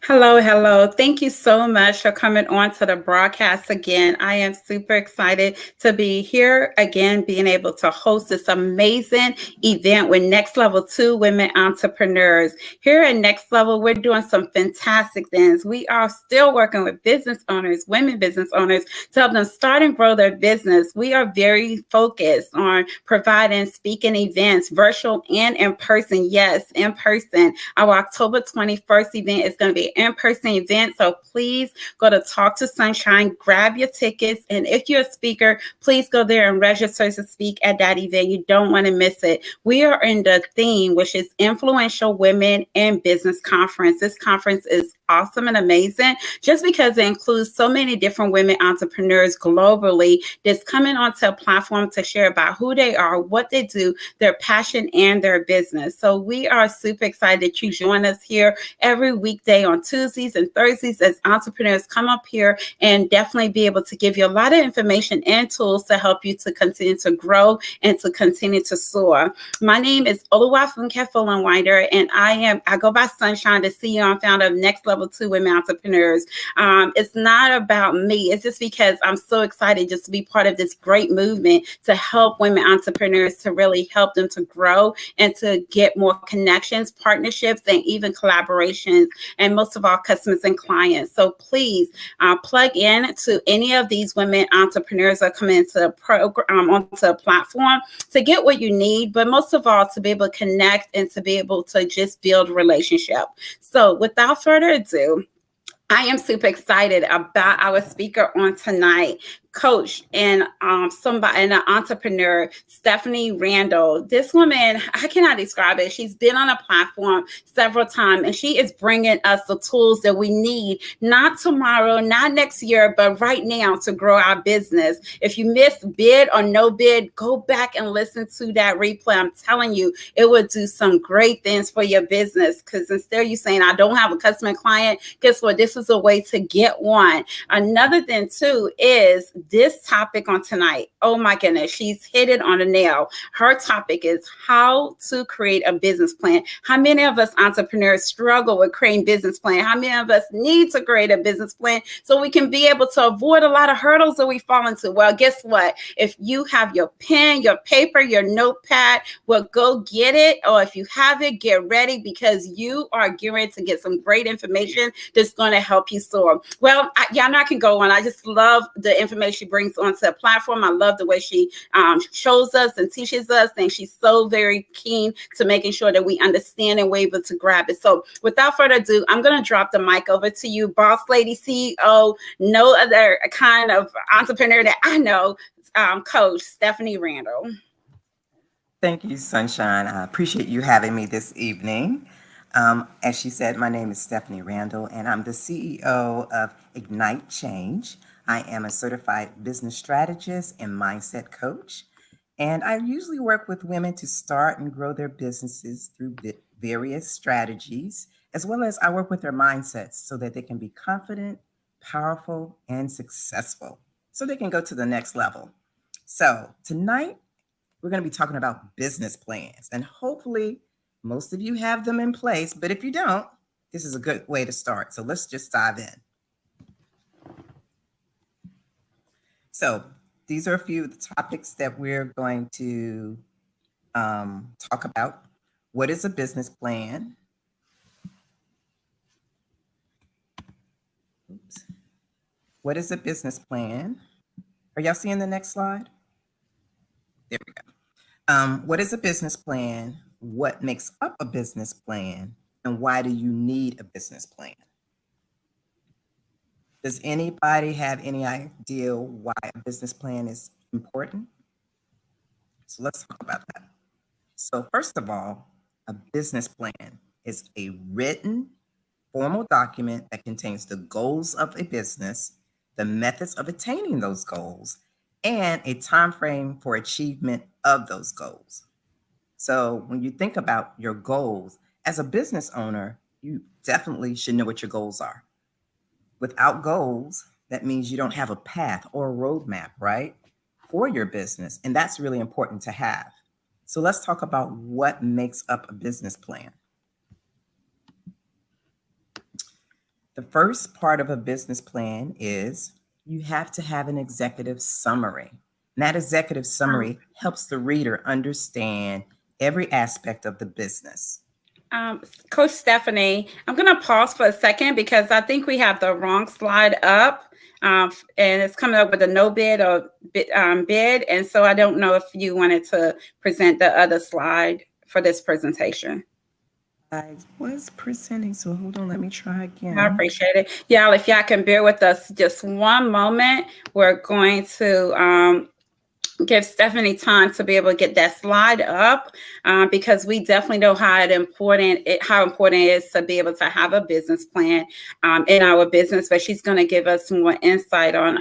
Hello, hello. Thank you so much for coming on to the broadcast again. I am super excited to be here again, being able to host this amazing event with Next Level 2 Women Entrepreneurs. Here at Next Level, we're doing some fantastic things. We are still working with business owners, women business owners, to help them start and grow their business. We are very focused on providing speaking events, virtual and in person. Yes, in person. Our October 21st event is going to be an in-person event. So please go to Talk to Sunshine, grab your tickets. And if you're a speaker, please go there and register to speak at that event. You don't want to miss it. We are in the theme, which is Influential Women in Business Conference. This conference is awesome and amazing just because it includes so many different women entrepreneurs globally that's coming onto a platform to share about who they are, what they do, their passion, and their business. So we are super excited that you join us here every weekday on Tuesdays and Thursdays as entrepreneurs come up here and definitely be able to give you a lot of information and tools to help you to continue to grow and to continue to soar. My name is Oluwafunke Fullenwider, and I go by Sunshine, the CEO and founder of Next Level 2 Women Entrepreneurs. It's not about me. It's just because I'm so excited just to be part of this great movement to help women entrepreneurs, to really help them to grow and to get more connections, partnerships, and even collaborations, and most of all, customers and clients. So please plug in to any of these women entrepreneurs that come into the program, onto a platform to get what you need, but most of all, to be able to connect and to be able to just build a relationship. So without further ado, I am super excited about our speaker on tonight, coach and somebody, and an entrepreneur, Stephanie Randle. This woman, I cannot describe it. She's been on a platform several times, and she is bringing us the tools that we need, not tomorrow, not next year, but right now to grow our business. If you missed bid or no bid, go back and listen to that replay. I'm telling you, it will do some great things for your business, because instead of you saying, I don't have a customer client, guess what? This is a way to get one. Another thing too is this topic on tonight. Oh my goodness, she's hit it on the nail. Her topic is how to create a business plan. How many of us entrepreneurs struggle with creating business plan? How many of us need to create a business plan so we can be able to avoid a lot of hurdles that we fall into? Well, guess what? If you have your pen, your paper, your notepad, well, go get it. Or if you have it, get ready, because you are getting ready to get some great information that's going to help you soar. Well, y'all know I can go on. I just love the information she brings onto a platform. I love the way she shows us and teaches us, and she's so very keen to making sure that we understand and we're able to grab it. So without further ado, I'm going to drop the mic over to you, boss lady, CEO, no other kind of entrepreneur that I know, Coach Stephanie Randle. Thank you, Sunshine. I appreciate you having me this evening. As she said, my name is Stephanie Randle, and I'm the CEO of Ignite Change. I am a certified business strategist and mindset coach, and I usually work with women to start and grow their businesses through various strategies, as well as I work with their mindsets so that they can be confident, powerful, and successful, so they can go to the next level. So tonight, we're going to be talking about business plans, and hopefully most of you have them in place, but if you don't, this is a good way to start. So let's just dive in. So these are a few of the topics that we're going to talk about. What is a business plan? Oops. What is a business plan? Are y'all seeing the next slide? There we go. What is a business plan? What makes up a business plan? And why do you need a business plan? Does anybody have any idea why a business plan is important? So let's talk about that. So first of all, a business plan is a written, formal document that contains the goals of a business, the methods of attaining those goals, and a time frame for achievement of those goals. So when you think about your goals, as a business owner, you definitely should know what your goals are. Without goals, that means you don't have a path or a roadmap, right, for your business. And that's really important to have. So let's talk about what makes up a business plan. The first part of a business plan is you have to have an executive summary. And that executive summary helps the reader understand every aspect of the business. Um, Coach Stephanie, I'm going to pause for a second because I think we have the wrong slide up. And it's coming up with a no bid or bid. And so I don't know if you wanted to present the other slide for this presentation. I was presenting, so hold on, let me try I again. appreciate it. Y'all, if y'all can bear with us just one moment, we're going to give Stephanie time to be able to get that slide up, because we definitely know how important it is to be able to have a business plan in our business. But she's going to give us more insight on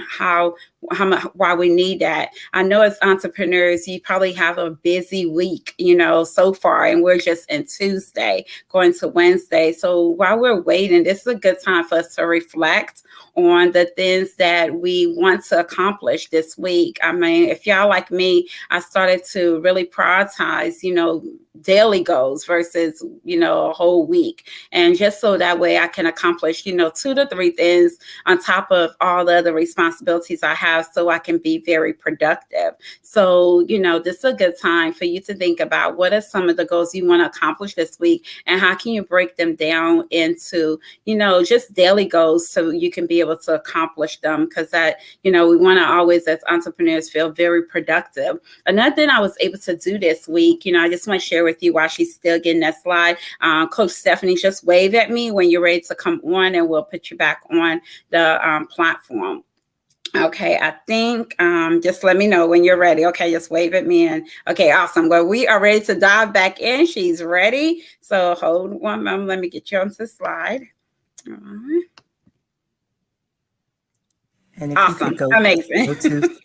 why we need that. I know as entrepreneurs, you probably have a busy week, so far, and we're just in Tuesday going to Wednesday. So while we're waiting, this is a good time for us to reflect on the things that we want to accomplish this week. I mean, if y'all like me, I started to really prioritize, daily goals versus, a whole week. And just so that way I can accomplish, 2 to 3 things on top of all the other responsibilities I have so I can be very productive. So, this is a good time for you to think about what are some of the goals you want to accomplish this week and how can you break them down into, just daily goals so you can be able to accomplish them, because that, we want to always as entrepreneurs feel very productive. Another thing I was able to do this week, I just want to share with you while she's still getting that slide. Coach Stephanie, just wave at me when you're ready to come on and we'll put you back on the platform. Okay, I think just let me know when you're ready. Okay, just wave at me. And okay, awesome. Well, we are ready to dive back in. She's ready. So hold one moment. Let me get you onto the slide. All right. And if awesome. you could Amazing. go to,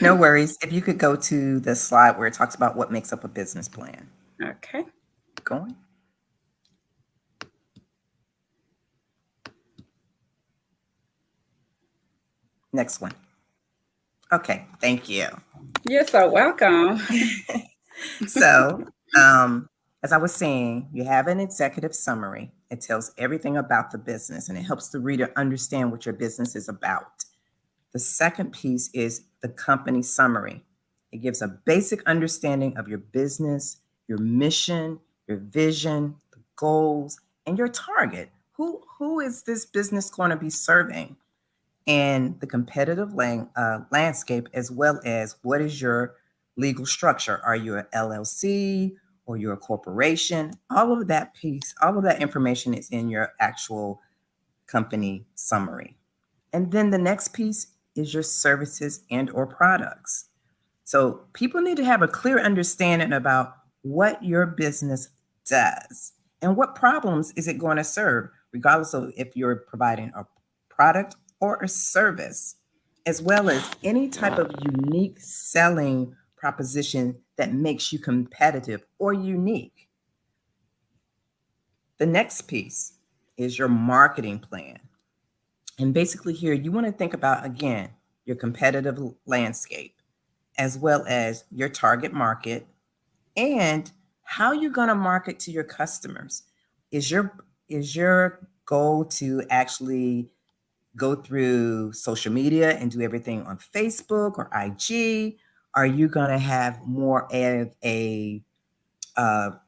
no worries. If you could go to the slide where it talks about what makes up a business plan. Okay. Going. Next one. Okay, thank you. You're so welcome. So, as I was saying, you have an executive summary. It tells everything about the business and it helps the reader understand what your business is about. The second piece is the company summary. It gives a basic understanding of your business, your mission, your vision, the goals, and your target. Who is this business going to be serving? And the competitive landscape, as well as what is your legal structure? Are you an LLC or you're a corporation? All of that piece, all of that information is in your actual company summary. And then the next piece is your services and or products. So people need to have a clear understanding about what your business does and what problems is it going to serve, regardless of if you're providing a product or a service, as well as any type of unique selling proposition that makes you competitive or unique. The next piece is your marketing plan. And basically, here you want to think about, again, your competitive landscape, as well as your target market and how you're going to market to your customers. Is your goal to actually go through social media and do everything on Facebook or IG? Are you going to have more of a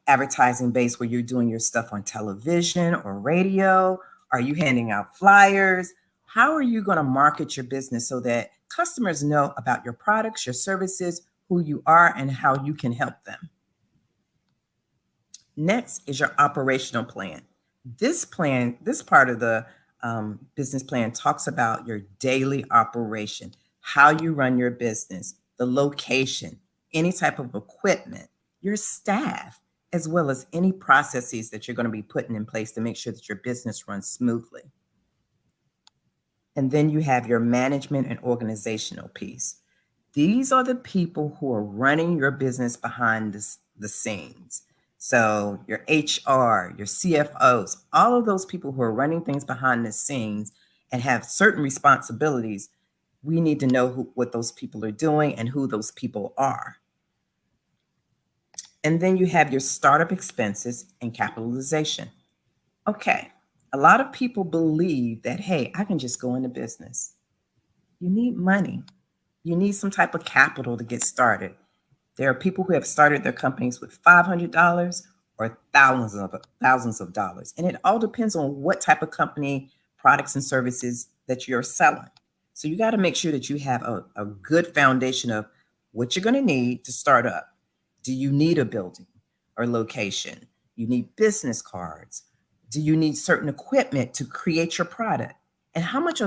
advertising base where you're doing your stuff on television or radio? Are you handing out flyers? How are you going to market your business so that customers know about your products, your services, who you are, and how you can help them? Next is your operational plan. This part of the business plan talks about your daily operation, how you run your business, the location, any type of equipment, your staff, as well as any processes that you're going to be putting in place to make sure that your business runs smoothly. And then you have your management and organizational piece. These are the people who are running your business behind the scenes. So your HR, your CFOs, all of those people who are running things behind the scenes and have certain responsibilities, we need to know what those people are doing and who those people are. And then you have your startup expenses and capitalization. Okay, A lot of people believe that, hey, I can just go into business. You need money. You need some type of capital to get started. There are people who have started their companies with $500 or thousands of dollars. And it all depends on what type of company, products, and services that you're selling. So you got to make sure that you have a good foundation of what you're going to need to start up. Do you need a building or location? You need business cards. Do you need certain equipment to create your product? And how much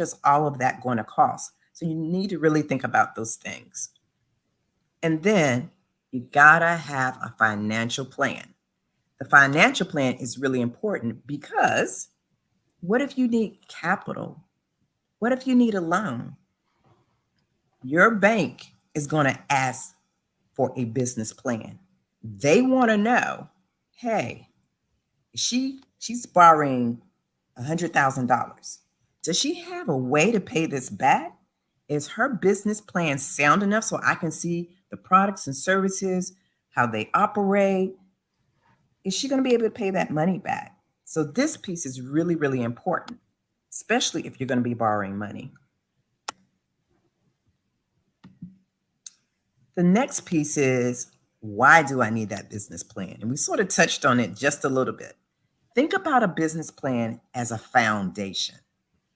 is all of that going to cost? So you need to really think about those things. And then you gotta have a financial plan. The financial plan is really important because what if you need capital? What if you need a loan? Your bank is going to ask for a business plan. They want to know, hey, she's borrowing $100,000. Does she have a way to pay this back? Is her business plan sound enough so I can see the products and services, how they operate? Is she going to be able to pay that money back? So this piece is really, really important, especially if you're going to be borrowing money. The next piece is, why do I need that business plan? And we sort of touched on it just a little bit. Think about a business plan as a foundation.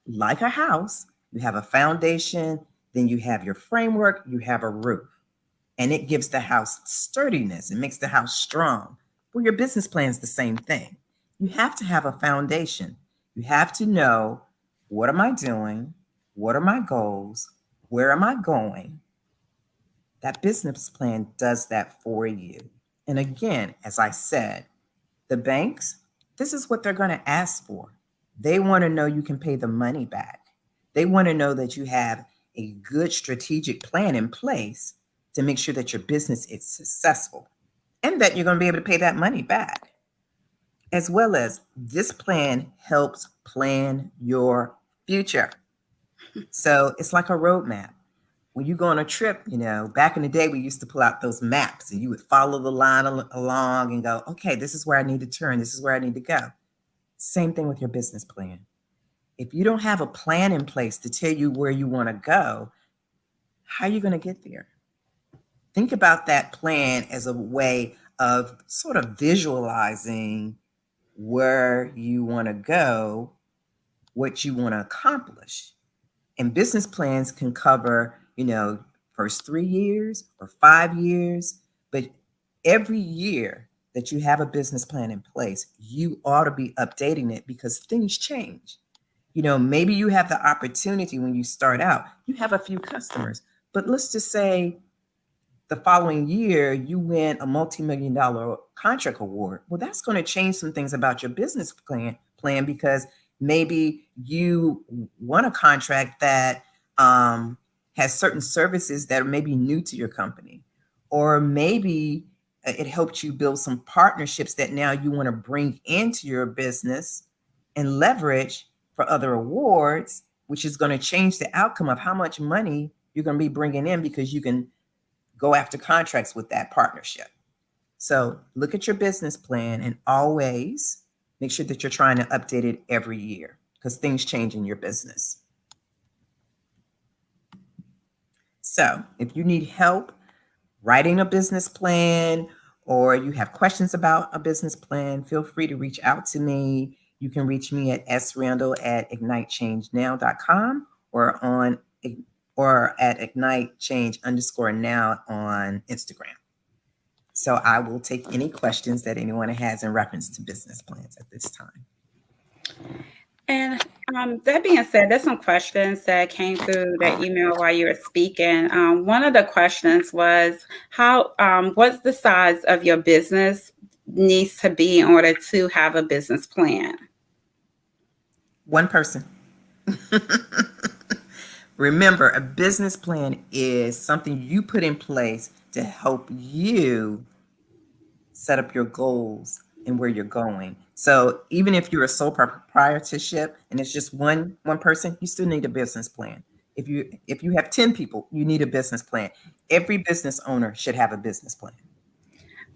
Like a house, you have a foundation, then you have your framework, you have a roof, and it gives the house sturdiness. It makes the house strong. Well, your business plan is the same thing. You have to have a foundation. You have to know, what am I doing? What are my goals? Where am I going? That business plan does that for you. And again, as I said, the banks, this is what they're going to ask for. They want to know you can pay the money back. They want to know that you have a good strategic plan in place to make sure that your business is successful and that you're going to be able to pay that money back. As well as, this plan helps plan your future. So it's like a roadmap. When you go on a trip, back in the day, we used to pull out those maps and you would follow the line along and go, okay, this is where I need to turn. This is where I need to go. Same thing with your business plan. If you don't have a plan in place to tell you where you want to go, how are you going to get there? Think about that plan as a way of sort of visualizing where you want to go, what you want to accomplish. And business plans can cover, first 3 years or 5 years, but every year that you have a business plan in place, you ought to be updating it because things change. Maybe you have the opportunity when you start out, you have a few customers, but let's just say the following year you win a multi-million dollar contract award. Well, that's going to change some things about your business plan because maybe you won a contract that has certain services that are maybe new to your company, or maybe it helped you build some partnerships that now you want to bring into your business and leverage for other awards, which is going to change the outcome of how much money you're going to be bringing in because you can go after contracts with that partnership. So look at your business plan and always make sure that you're trying to update it every year because things change in your business. So if you need help writing a business plan or you have questions about a business plan, feel free to reach out to me. You can reach me at srandle@ignitechangenow.com or at ignitechange_now on Instagram. So I will take any questions that anyone has in reference to business plans at this time. And that being said, there's some questions that came through the email while you were speaking. One of the questions was, what's the size of your business needs to be in order to have a business plan? One person. Remember, a business plan is something you put in place to help you set up your goals and where you're going. So even if you're a sole proprietorship and it's just one person, you still need a business plan. If you have 10 people, you need a business plan. Every business owner should have a business plan.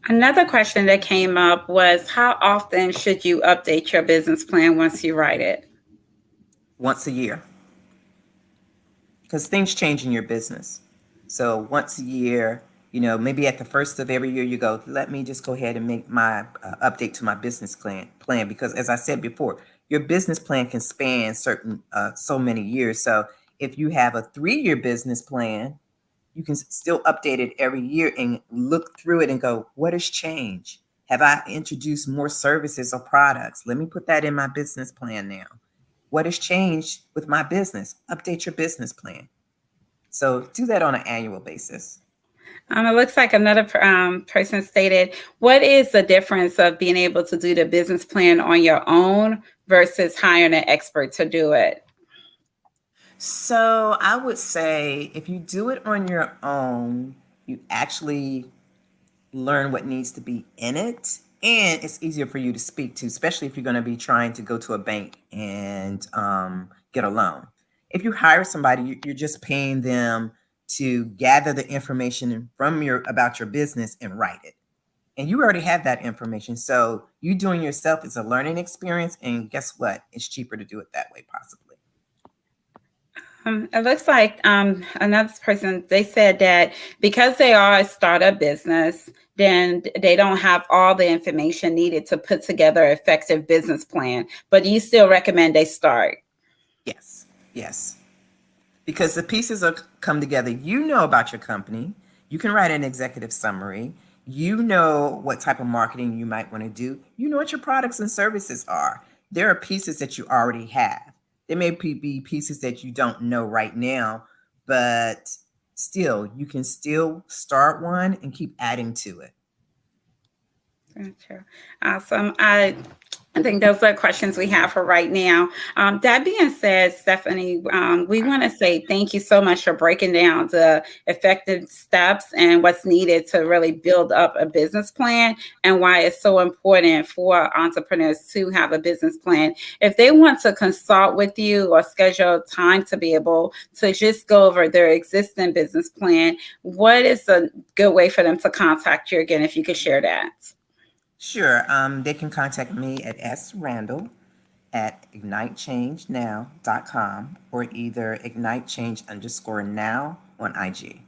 Another question that came up was how often should you update your business plan once you write it? Once a year, because things change in your business. So once a year, maybe at the first of every year, you go, let me just go ahead and make my update to my business plan. Because as I said before, your business plan can span certain so many years. So if you have a 3-year business plan, you can still update it every year and look through it and go, what has changed? Have I introduced more services or products? Let me put that in my business plan now. What has changed with my business? Update your business plan. So do that on an annual basis. It looks like another person stated, what is the difference of being able to do the business plan on your own versus hiring an expert to do it? So I would say if you do it on your own, you actually learn what needs to be in it, and it's easier for you to speak to, especially if you're going to be trying to go to a bank and get a loan. If you hire somebody, you're just paying them to gather the information from about your business and write it, and you already have that information. So you doing yourself is a learning experience, and guess what? It's cheaper to do it that way, possibly. It looks like another person, they said that because they are a startup business, then they don't have all the information needed to put together an effective business plan. But you still recommend they start. Yes, yes. Because the pieces are come together. You know about your company. You can write an executive summary. You know what type of marketing you might want to do. You know what your products and services are. There are pieces that you already have. There may be pieces that you don't know right now, but still, you can still start one and keep adding to it. Gotcha. Awesome. I think those are questions we have for right now. That being said, Stephanie, we want to say thank you so much for breaking down the effective steps and what's needed to really build up a business plan and why it's so important for entrepreneurs to have a business plan. If they want to consult with you or schedule time to be able to just go over their existing business plan, what is a good way for them to contact you again, if you could share that? Sure. They can contact me at srandle at ignitechangenow.com or either ignitechange_now on IG.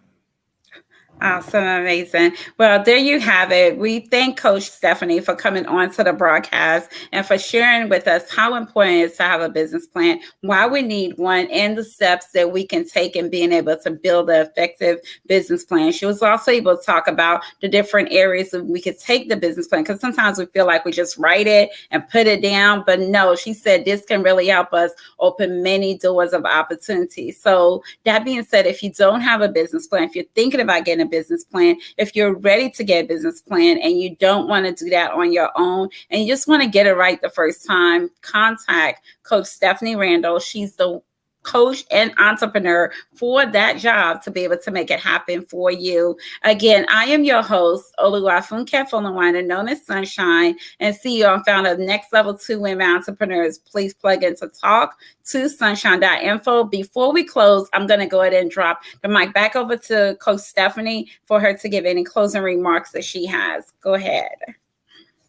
Awesome, amazing. Well, there you have it. We thank Coach Stephanie for coming on to the broadcast and for sharing with us how important it is to have a business plan, why we need one, and the steps that we can take in being able to build an effective business plan. She was also able to talk about the different areas that we could take the business plan, because sometimes we feel like we just write it and put it down. But no, she said this can really help us open many doors of opportunity. So that being said, if you don't have a business plan, if you're thinking about getting a business plan, if you're ready to get a business plan and you don't want to do that on your own and you just want to get it right the first time, contact Coach Stephanie Randle. She's the coach and entrepreneur for that job to be able to make it happen for you. Again, I am your host, Oluwafunke Fullenwider, known as Sunshine, and CEO and founder of Next Level 2 Women Entrepreneurs. Please plug into talk to sunshine.info. Before we close, I'm going to go ahead and drop the mic back over to Coach Stephanie for her to give any closing remarks that she has. Go ahead.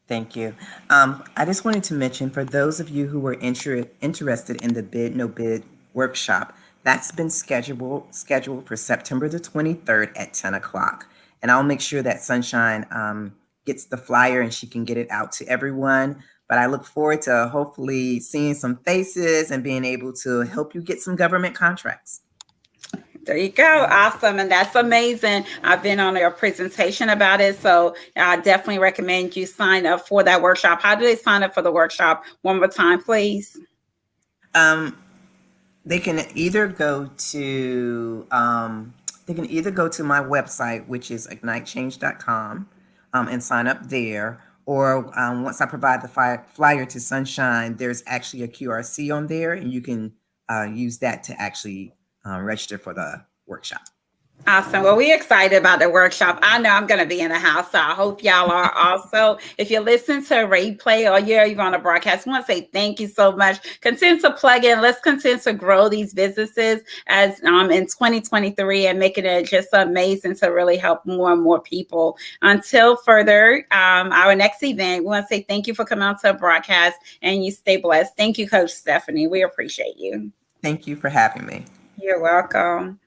Thank you. I just wanted to mention for those of you who were interested in the Bid No Bid workshop, that's been scheduled for September the 23rd at 10 o'clock. And I'll make sure that Sunshine gets the flyer and she can get it out to everyone. But I look forward to hopefully seeing some faces and being able to help you get some government contracts. There you go. Awesome. And that's amazing. I've been on your presentation about it. So I definitely recommend you sign up for that workshop. How do they sign up for the workshop? One more time, please. They can either go to my website, which is ignitechange.com, and sign up there. Or once I provide the flyer to Sunshine, there's actually a QRC on there, and you can use that to actually register for the workshop. Awesome. Well, we're excited about the workshop. I know I'm going to be in the house, so I hope y'all are also. If you listen to a replay or you're even on a broadcast, I want to say thank you so much. Continue to plug in. Let's continue to grow these businesses as in 2023 and making it just amazing to really help more and more people. Until further, our next event, we want to say thank you for coming on to a broadcast, and you stay blessed. Thank you, Coach Stephanie. We appreciate you. Thank you for having me. You're welcome.